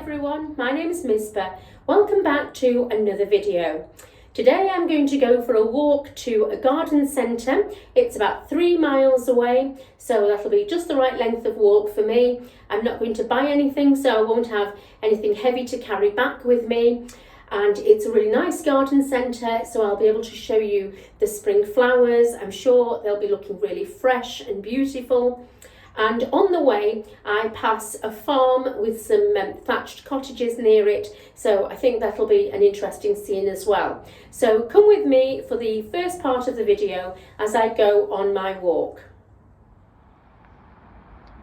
everyone, my name is Misbah. Welcome back to another video. Today I'm going to go for a walk to a garden centre. It's about 3 miles away, so that'll be just the right length of walk for me. I'm not going to buy anything, so I won't have anything heavy to carry back with me. And it's a really nice garden centre, so I'll be able to show you the spring flowers. I'm sure they'll be looking really fresh and beautiful. And on the way, I pass a farm with some thatched cottages near it, so I think that'll be an interesting scene as well. So come with me for the first part of the video as I go on my walk.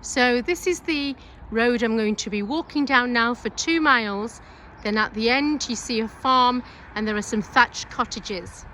So this is the road I'm going to be walking down now for 2 miles. Then at the end you see a farm and there are some thatched cottages.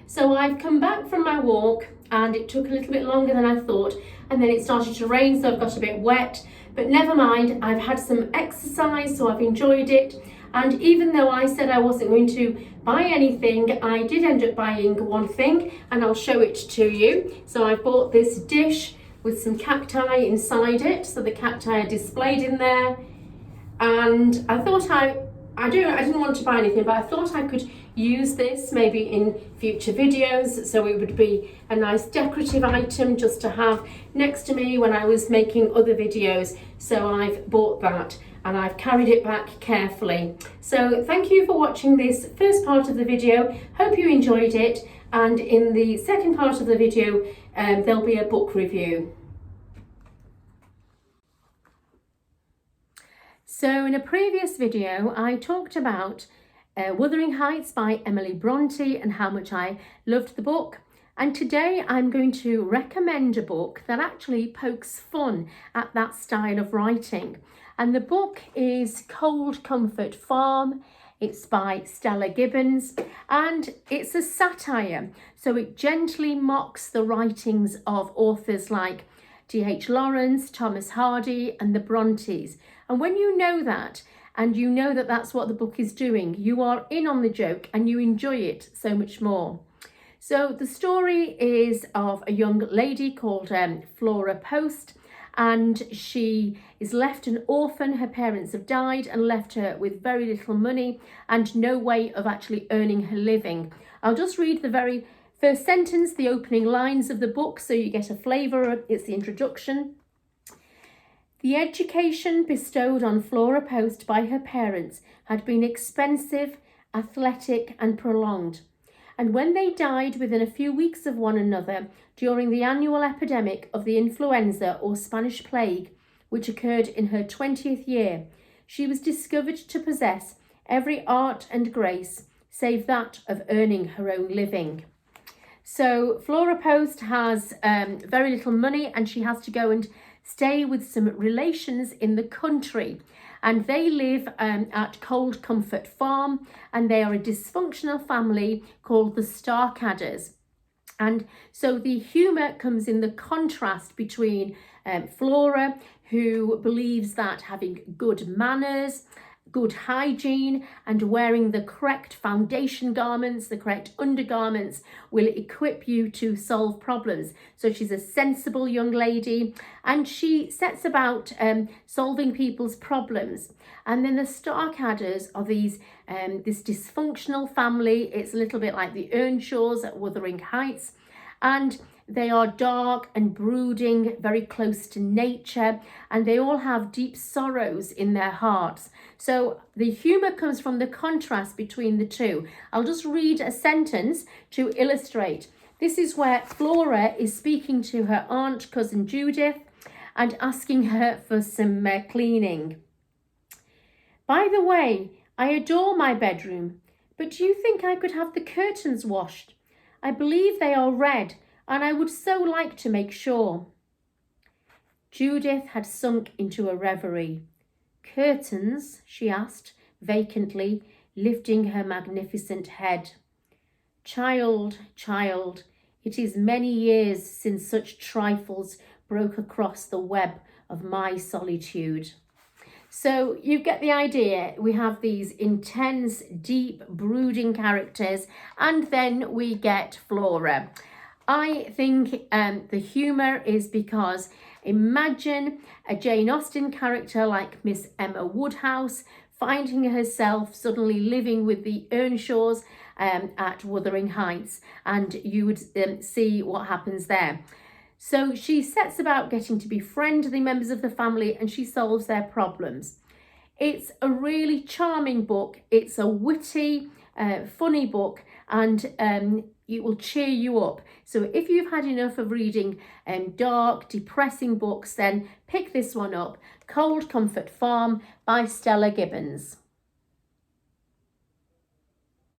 So I've come back from my walk and it took a little bit longer than I thought, and then it started to rain, so I've got a bit wet, but never mind, I've had some exercise, so I've enjoyed it. And even though I said I wasn't going to buy anything, I did end up buying one thing, and I'll show it to you. So I bought this dish with some cacti inside it, so the cacti are displayed in there, and I thought I didn't want to buy anything, but I thought I could use this maybe in future videos, so it would be a nice decorative item just to have next to me when I was making other videos. So I've bought that and I've carried it back carefully. So thank you for watching this first part of the video. Hope you enjoyed it, and in the second part of the video there'll be a book review. So in a previous video, I talked about Wuthering Heights by Emily Bronte and how much I loved the book. And today I'm going to recommend a book that actually pokes fun at that style of writing. And the book is Cold Comfort Farm. It's by Stella Gibbons and it's a satire. So it gently mocks the writings of authors like D.H. Lawrence, Thomas Hardy and the Brontes. And when you know that, and you know that that's what the book is doing, you are in on the joke and you enjoy it so much more. So the story is of a young lady called Flora Post, and she is left an orphan. Her parents have died and left her with very little money and no way of actually earning her living. I'll just read the very first sentence, the opening lines of the book, so you get a flavour. It's the introduction. The education bestowed on Flora Post by her parents had been expensive, athletic and prolonged. And when they died within a few weeks of one another during the annual epidemic of the influenza or Spanish plague, which occurred in her 20th year, she was discovered to possess every art and grace save that of earning her own living. So Flora Post has very little money, and she has to go and stay with some relations in the country. And they live at Cold Comfort Farm, and they are a dysfunctional family called the Starcadders. And so the humour comes in the contrast between Flora, who believes that having good manners, good hygiene, and wearing the correct foundation garments, the correct undergarments, will equip you to solve problems. So she's a sensible young lady, and she sets about solving people's problems. And then the Starcadders are these this dysfunctional family. It's a little bit like the Earnshaws at Wuthering Heights, and they are dark and brooding, very close to nature, and they all have deep sorrows in their hearts. So the humour comes from the contrast between the two. I'll just read a sentence to illustrate. This is where Flora is speaking to her aunt, cousin Judith, and asking her for some cleaning. By the way, I adore my bedroom, but do you think I could have the curtains washed? I believe they are red, and I would so like to make sure. Judith had sunk into a reverie. Curtains? She asked, vacantly, lifting her magnificent head. Child, child, it is many years since such trifles broke across the web of my solitude. So you get the idea. We have these intense, deep, brooding characters, and then we get Flora. I think the humour is because imagine a Jane Austen character like Miss Emma Woodhouse finding herself suddenly living with the Earnshaws at Wuthering Heights, and you would see what happens there. So she sets about getting to befriend the members of the family, and she solves their problems. It's a really charming book. It's a witty, funny book, and it will cheer you up. So if you've had enough of reading dark, depressing books, then pick this one up, Cold Comfort Farm by Stella Gibbons.